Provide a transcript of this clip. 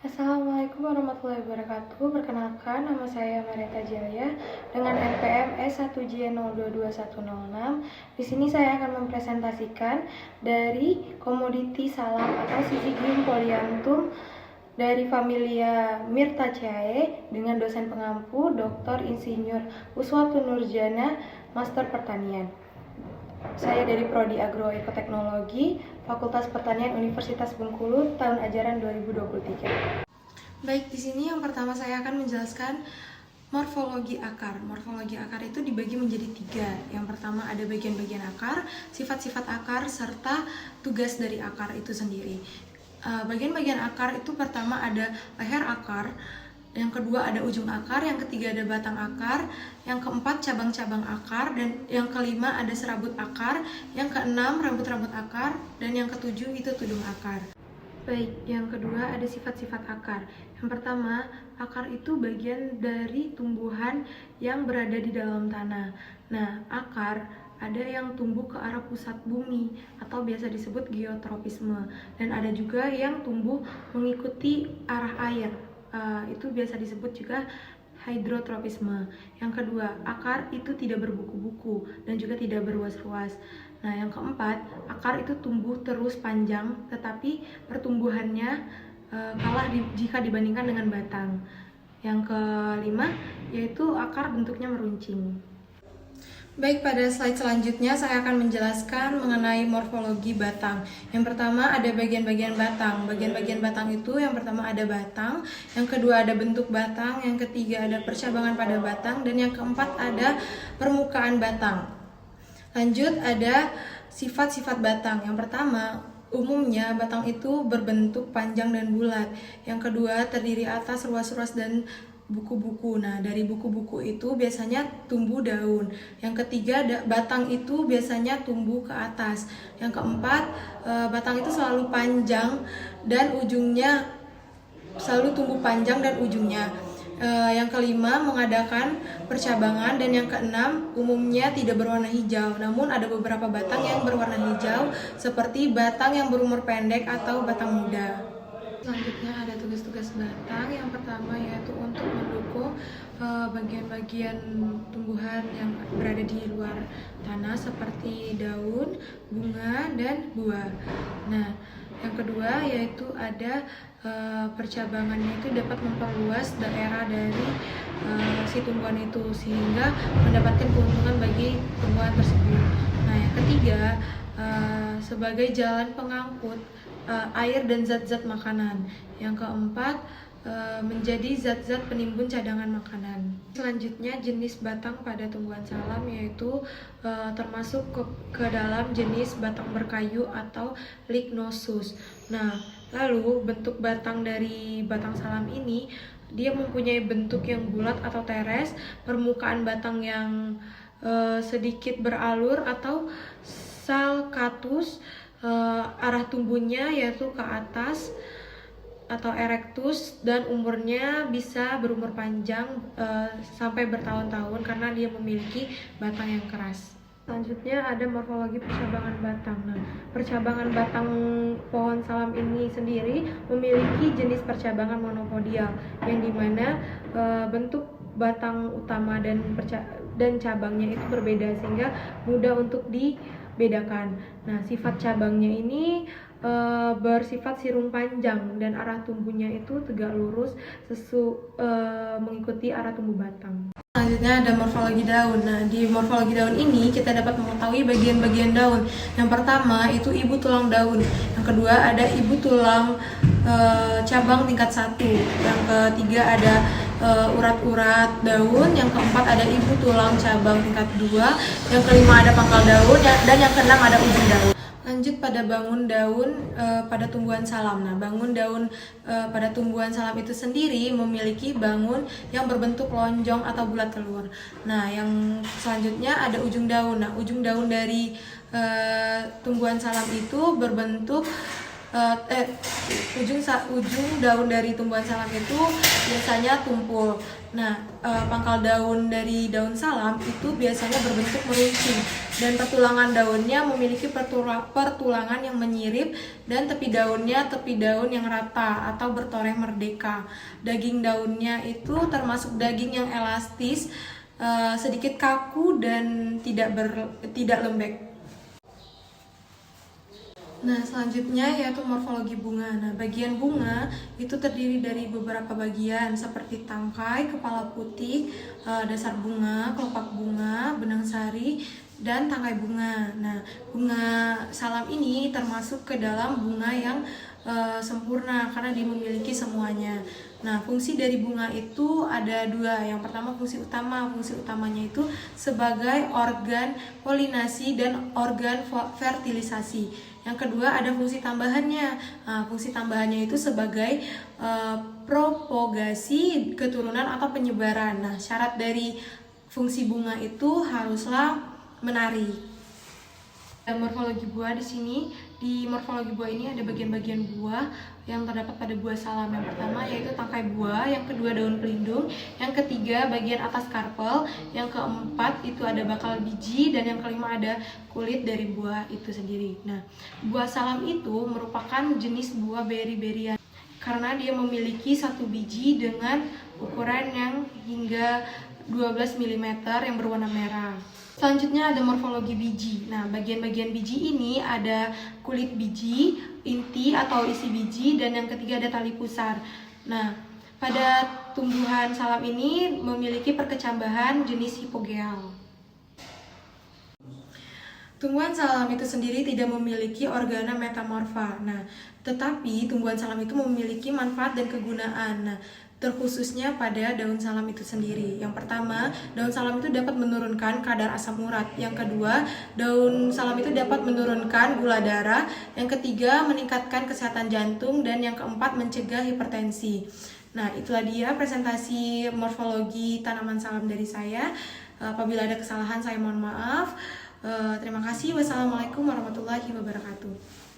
Assalamualaikum warahmatullahi wabarakatuh. Perkenalkan, nama saya Mareta Jaya dengan NPM S1J022106. Di sini saya akan mempresentasikan dari komoditi salam atau Syzygium polyanthum dari familia Myrtaceae dengan dosen pengampu Dr. Insinyur Uswatun Nurjana, Master Pertanian. Saya dari Prodi Agroekoteknologi, Fakultas Pertanian Universitas Bengkulu, tahun ajaran 2023. Baik, di sini yang pertama saya akan menjelaskan morfologi akar. Morfologi akar itu dibagi menjadi 3. Yang pertama ada bagian-bagian akar, sifat-sifat akar, serta tugas dari akar itu sendiri. Bagian-bagian akar itu pertama ada leher akar, yang kedua ada ujung akar, yang ketiga ada batang akar, yang keempat cabang-cabang akar, dan yang kelima ada serabut akar, yang keenam rambut-rambut akar, dan yang ketujuh itu tudung akar. Baik, yang kedua ada sifat-sifat akar. Yang pertama, akar itu bagian dari tumbuhan yang berada di dalam tanah. Nah, akar ada yang tumbuh ke arah pusat bumi atau biasa disebut geotropisme, dan ada juga yang tumbuh mengikuti arah air. Itu biasa disebut juga hidrotropisme. Yang kedua, akar itu tidak berbuku-buku dan juga tidak berruas-ruas. Nah, yang keempat, akar itu tumbuh terus panjang, tetapi pertumbuhannya kalah jika dibandingkan dengan batang. Yang kelima, yaitu akar bentuknya meruncing. Baik, pada slide selanjutnya saya akan menjelaskan mengenai morfologi batang. Yang pertama ada bagian-bagian batang. Bagian-bagian batang itu yang pertama ada batang, yang kedua ada bentuk batang, yang ketiga ada percabangan pada batang, dan yang keempat ada permukaan batang. Lanjut ada sifat-sifat batang. Yang pertama, umumnya batang itu berbentuk panjang dan bulat. Yang kedua terdiri atas ruas-ruas dan buku-buku. Nah, dari buku-buku itu biasanya tumbuh daun. Yang ketiga, batang itu biasanya tumbuh ke atas. Yang keempat, batang itu selalu panjang dan ujungnya selalu tumbuh panjang dan ujungnya. Yang kelima, mengadakan percabangan, dan yang keenam, umumnya tidak berwarna hijau. Namun ada beberapa batang yang berwarna hijau seperti batang yang berumur pendek atau batang muda. Selanjutnya ada tugas-tugas batang. Yang pertama yaitu untuk mendukung bagian-bagian tumbuhan yang berada di luar tanah seperti daun, bunga, dan buah. Nah, yang kedua yaitu ada percabangannya itu dapat memperluas daerah dari si tumbuhan itu sehingga mendapatkan keuntungan bagi tumbuhan tersebut. Nah, yang ketiga sebagai jalan pengangkut air dan zat-zat makanan. Yang keempat, menjadi zat-zat penimbun cadangan makanan. Selanjutnya jenis batang pada tumbuhan salam yaitu termasuk ke dalam jenis batang berkayu atau lignosus. Nah, lalu bentuk batang dari batang salam ini dia mempunyai bentuk yang bulat atau teres, permukaan batang yang sedikit beralur atau salcatus. Arah tumbuhnya yaitu ke atas atau erectus, dan umurnya bisa berumur panjang sampai bertahun-tahun karena dia memiliki batang yang keras. Selanjutnya ada morfologi percabangan batang. Nah, percabangan batang pohon salam ini sendiri memiliki jenis percabangan monopodial yang dimana bentuk batang utama dan cabangnya itu berbeda sehingga mudah untuk dibedakan. Nah, sifat cabangnya ini bersifat sirung panjang dan arah tumbuhnya itu tegak lurus mengikuti arah tumbuh batang. Selanjutnya ada morfologi daun. Nah, di morfologi daun ini kita dapat mengetahui bagian-bagian daun. Yang pertama itu ibu tulang daun. Yang kedua ada ibu tulang cabang tingkat 1. Yang ketiga ada urat-urat daun. Yang keempat ada ibu tulang cabang tingkat 2. Yang kelima ada pangkal daun, dan yang keenam ada ujung daun. Lanjut pada bangun daun pada tumbuhan salam. Nah, bangun daun pada tumbuhan salam itu sendiri memiliki bangun yang berbentuk lonjong atau bulat telur. Nah, yang selanjutnya ada ujung daun. Nah, ujung daun dari tumbuhan salam itu berbentuk eh, eh, ujung daun dari tumbuhan salam itu biasanya tumpul. Nah, pangkal daun dari daun salam itu biasanya berbentuk meruncing dan pertulangan daunnya memiliki pertulangan yang menyirip dan tepi daun yang rata atau bertoreh merdeka. Daging daunnya itu termasuk daging yang elastis, sedikit kaku dan tidak lembek. Nah, selanjutnya yaitu morfologi bunga. Nah, bagian bunga itu terdiri dari beberapa bagian seperti tangkai, kepala putih, dasar bunga, kelopak bunga, benang sari, dan tangkai bunga. Nah, bunga salam ini termasuk ke dalam bunga yang sempurna karena dia memiliki semuanya. Nah, fungsi dari bunga itu ada dua. Yang pertama fungsi utamanya itu sebagai organ polinasi dan organ fertilisasi. Yang kedua ada fungsi tambahannya. Nah, fungsi tambahannya itu sebagai propagasi keturunan atau penyebaran. Nah, syarat dari fungsi bunga itu haruslah menari. Morfologi buah di sini. Di morfologi buah ini ada bagian-bagian buah yang terdapat pada buah salam. Yang pertama yaitu tangkai buah, yang kedua daun pelindung, yang ketiga bagian atas karpel, yang keempat itu ada bakal biji, dan yang kelima ada kulit dari buah itu sendiri. Nah, buah salam itu merupakan jenis buah beri-berian karena dia memiliki satu biji dengan ukuran yang hingga 12 mm yang berwarna merah. Selanjutnya ada morfologi biji. Nah, bagian-bagian biji ini ada kulit biji, inti atau isi biji, dan yang ketiga ada tali pusar. Nah, pada tumbuhan salam ini memiliki perkecambahan jenis hipogeal. Tumbuhan salam itu sendiri tidak memiliki organa metamorfa. Nah, tetapi tumbuhan salam itu memiliki manfaat dan kegunaan. Nah, terkhususnya pada daun salam itu sendiri. Yang pertama, daun salam itu dapat menurunkan kadar asam urat. Yang kedua, daun salam itu dapat menurunkan gula darah. Yang ketiga, meningkatkan kesehatan jantung. Dan yang keempat, mencegah hipertensi. Nah, itulah dia presentasi morfologi tanaman salam dari saya. Apabila ada kesalahan, saya mohon maaf. Terima kasih. Wassalamualaikum warahmatullahi wabarakatuh.